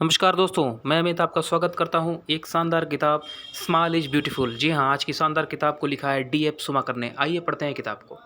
नमस्कार दोस्तों, मैं अमित आपका स्वागत करता हूं एक शानदार किताब स्मॉल इज़ ब्यूटीफुल। जी हां, आज की शानदार किताब को लिखा है डी.एफ. शुमाकर ने। आइए पढ़ते हैं किताब को।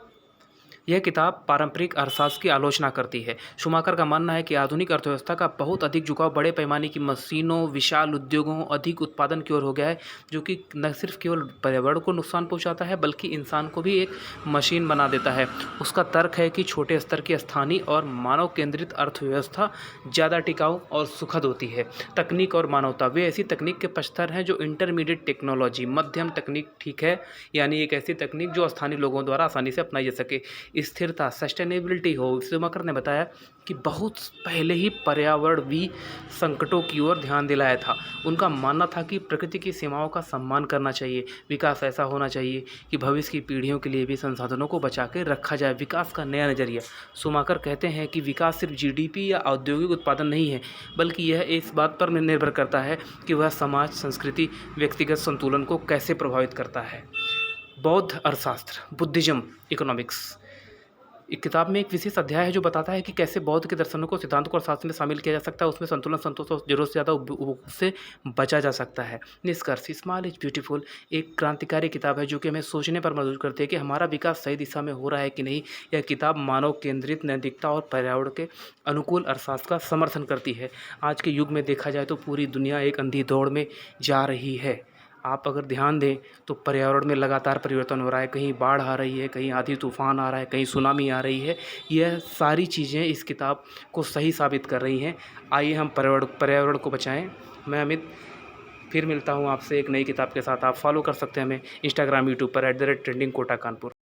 यह किताब पारंपरिक अर्थशास्त्र की आलोचना करती है। शुमाकर का मानना है कि आधुनिक अर्थव्यवस्था का बहुत अधिक झुकाव बड़े पैमाने की मशीनों, विशाल उद्योगों, अधिक उत्पादन की ओर हो गया है, जो कि न सिर्फ केवल पर्यावरण को नुकसान पहुंचाता है बल्कि इंसान को भी एक मशीन बना देता है। उसका तर्क है कि छोटे स्तर की स्थानीय और मानव केंद्रित अर्थव्यवस्था ज़्यादा टिकाऊ और सुखद होती है। तकनीक और मानवता, वे ऐसी तकनीक के पक्षधर हैं जो इंटरमीडिएट टेक्नोलॉजी, मध्यम तकनीक ठीक है, यानी एक ऐसी तकनीक जो स्थानीय लोगों द्वारा आसानी से अपनाई जा सके। स्थिरता, सस्टेनेबिलिटी हो। शुमाकर ने बताया कि बहुत पहले ही पर्यावरणीय संकटों की ओर ध्यान दिलाया था। उनका मानना था कि प्रकृति की सीमाओं का सम्मान करना चाहिए। विकास ऐसा होना चाहिए कि भविष्य की पीढ़ियों के लिए भी संसाधनों को बचा के रखा जाए। विकास का नया नज़रिया। शुमाकर कहते हैं कि विकास सिर्फ जीडीपी या औद्योगिक उत्पादन नहीं है, बल्कि यह इस बात पर निर्भर करता है कि वह समाज, संस्कृति, व्यक्तिगत संतुलन को कैसे प्रभावित करता है। बौद्ध अर्थशास्त्र, बुद्धिज्म इकोनॉमिक्स। एक किताब में एक विशेष अध्याय है जो बताता है कि कैसे बौद्ध के दर्शनों को सिद्धांतों को अर्थशास्त्र में शामिल किया जा सकता है। उसमें संतुलन, संतोष और जरूरत से ज़्यादा उपभोग से बचा जा सकता है। निष्कर्ष, स्मॉल इज ब्यूटीफुल एक क्रांतिकारी किताब है जो कि हमें सोचने पर मजबूर करती है कि हमारा विकास सही दिशा में हो रहा है कि नहीं। यह किताब मानव केंद्रित नैतिकता और पर्यावरण के अनुकूल अर्थशास्त्र का समर्थन करती है। आज के युग में देखा जाए तो पूरी दुनिया एक अंधी दौड़ में जा रही है। आप अगर ध्यान दें तो पर्यावरण में लगातार परिवर्तन हो रहा है। कहीं बाढ़ आ रही है, कहीं आंधी तूफान आ रहा है, कहीं सुनामी आ रही है। यह सारी चीज़ें इस किताब को सही साबित कर रही हैं। आइए हम पर्यावरण को बचाएं। मैं अमित फिर मिलता हूं आपसे एक नई किताब के साथ। आप फॉलो कर सकते हैं हमें इंस्टाग्राम, यूट्यूब पर @trending कोटा कानपुर।